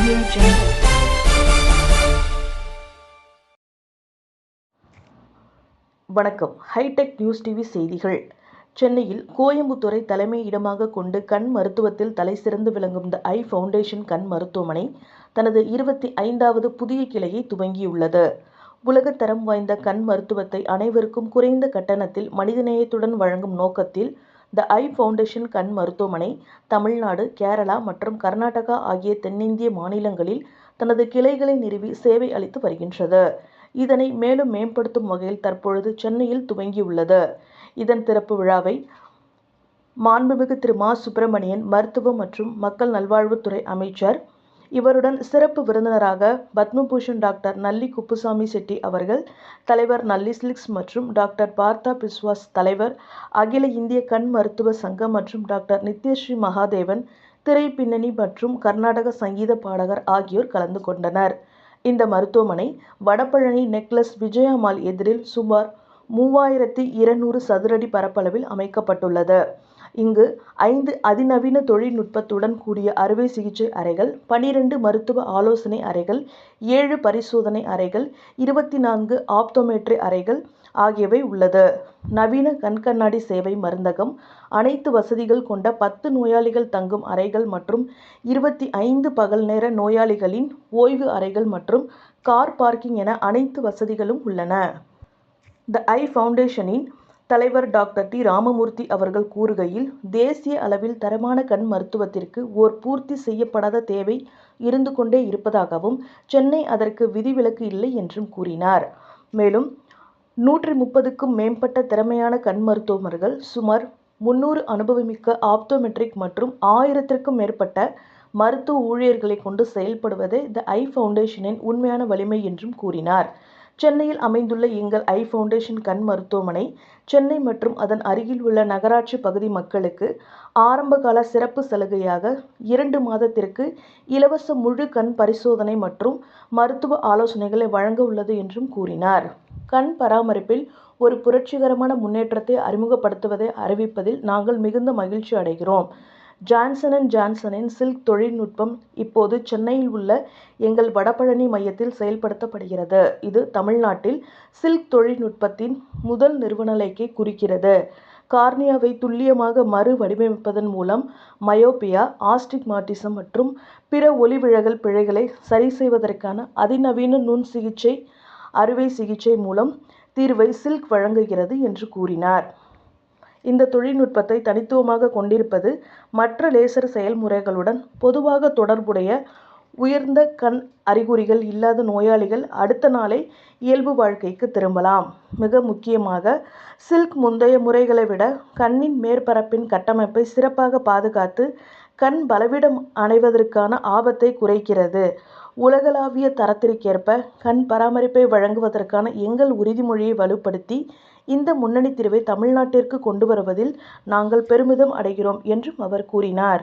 Audio Jungle. வணக்கம். Hitech news TV செய்திகள். சென்னையில் கோயம்புத்தூரை தலைமையிடமாக கொண்டு கண் மருத்துவத்தில் தலைசிறந்து விளங்கும் தி ஐ ஃபவுண்டேஷன் கண் மருத்துவமனை தனது 25வது புதிய கிளையை துவங்கியுள்ளது. உலகத்தரம் வாய்ந்த கண் மருத்துவத்தை அனைவருக்கும் குறைந்த கட்டணத்தில் மனிதநேயத்துடன் வழங்கும் நோக்கத்தில் தி ஐ ஃபவுண்டேஷன் கண் மருத்துவமனை தமிழ்நாடு, கேரளா மற்றும் கர்நாடகா ஆகிய தென்னிந்திய மாநிலங்களில் தனது கிளைகளை நிறுவி சேவை அளித்து வருகின்றது. இதனை மேலும் மேம்படுத்தும் வகையில் தற்பொழுது சென்னையில் துவங்கியுள்ளது. இதன் திறப்பு விழாவை மாண்புமிகு திரு மா. சுப்பிரமணியன் மருத்துவ மற்றும் மக்கள் நல்வாழ்வுத்துறை அமைச்சர், இவருடன் சிறப்பு விருந்தினராக பத்மபூஷன் டாக்டர் நல்லி குப்புசாமி செட்டி அவர்கள், தலைவர் நல்லி சில்க்ஸ் மற்றும் டாக்டர் பார்த்தா பிஸ்வாஸ், தலைவர் அகில இந்திய கண் மருத்துவ சங்கம் மற்றும் டாக்டர் நித்யஸ்ரீ மகாதேவன், திரை பின்னணி மற்றும் கர்நாடக சங்கீத பாடகர் ஆகியோர் கலந்து கொண்டனர். இந்த மருத்துவமனை வடபழனி நெக்லஸ் விஜயா மால் எதிரில் சுமார் 3200 சதுரடி பரப்பளவில் அமைக்கப்பட்டுள்ளது. இங்கு 5 அதிநவீன தொழில்நுட்பத்துடன் கூடிய அறுவை சிகிச்சை அறைகள், 12 மருத்துவ ஆலோசனை அறைகள், 7 பரிசோதனை அறைகள், 24 ஆப்தோமெட்ரி அறைகள் ஆகியவை உள்ளது. நவீன கண்கண்ணாடி சேவை மருந்தகம், அனைத்து வசதிகள் கொண்ட 10 நோயாளிகள் தங்கும் அறைகள் மற்றும் 25 பகல் நேர நோயாளிகளின் ஓய்வு அறைகள் மற்றும் கார் பார்க்கிங் என அனைத்து வசதிகளும் உள்ளன. தி ஐ ஃபவுண்டேஷனின் தலைவர் டாக்டர் டி. ராமமூர்த்தி அவர்கள் கூறுகையில், தேசிய அளவில் தரமான கண் மருத்துவத்திற்கு ஓர் பூர்த்தி செய்யப்படாத தேவை இருந்து கொண்டே இருப்பதாகவும், சென்னை அதற்கு விதிவிலக்கு இல்லை என்றும் கூறினார். மேலும் 130க்கும் மேற்பட்ட திறமையான கண் மருத்துவர்கள், சுமார் 300 அனுபவமிக்க ஆப்தோமெட்ரிக் மற்றும் 1000க்கும் மேற்பட்ட மருத்துவ ஊழியர்களை கொண்டு செயல்படுவதே தி ஐ ஃபவுண்டேஷனின் உண்மையான வலிமை என்றும் கூறினார். சென்னையில் அமைந்துள்ள எங்கள் ஐ ஃபவுண்டேஷன் கண் மருத்துவமனை, சென்னை மற்றும் அதன் அருகில் உள்ள நகராட்சி பகுதி மக்களுக்கு ஆரம்பகால சிறப்பு சலுகையாக 2 மாதத்திற்கு இலவச முழு கண் பரிசோதனை மற்றும் மருத்துவ ஆலோசனைகளை வழங்க உள்ளது என்றும் கூறினார். கண் பராமரிப்பில் ஒரு புரட்சிகரமான முன்னேற்றத்தை அறிமுகப்படுத்துவதை அறிவிப்பதில் நாங்கள் மிகுந்த மகிழ்ச்சி அடைகிறோம். ஜான்சன் அண்ட் ஜான்சனின் சில்க் தொழில்நுட்பம் இப்போது சென்னையில் உள்ள எங்கள் வடபழனி மையத்தில் செயல்படுத்தப்படுகிறது. இது தமிழ்நாட்டில் சில்க் தொழில்நுட்பத்தின் முதல் நிறுவனத்தை குறிக்கிறது. கார்னியாவை துல்லியமாக மறு வடிவமைப்பதன் மூலம் மயோபியா, ஆஸ்டிக்மாட்டிசம் மற்றும் பிற ஒளிவிலகல் பிழைகளை சரி செய்வதற்கான அதிநவீன நுண் சிகிச்சை அறுவை சிகிச்சை மூலம் தீர்வை சில்க் வழங்குகிறது என்று கூறினார். இந்த தொழில்நுட்பத்தை தனித்துவமாக கொண்டிருப்பது மற்ற லேசர் செயல்முறைகளுடன் பொதுவாக தொடர்புடைய உயர்ந்த கண் அறிகுறிகள் இல்லாத நோயாளிகள் அடுத்த நாளே இயல்பு வாழ்க்கைக்கு திரும்பலாம். மிக முக்கியமாக, சில்க் முந்தைய முறைகளை விட கண்ணின் மேற்பரப்பின் கட்டமைப்பை சிறப்பாக பாதுகாத்து கண் பலவீனம் அடைவதற்கான ஆபத்தை குறைக்கிறது. உலகளாவிய தரத்திற்கேற்ப கண் பராமரிப்பை வழங்குவதற்கான எங்கள் உறுதிமொழியை வலுப்படுத்தி இந்த முன்னணி தீர்வை தமிழ்நாட்டிற்கு கொண்டு வருவதில் நாங்கள் பெருமிதம் அடைகிறோம் என்றும் அவர் கூறினார்.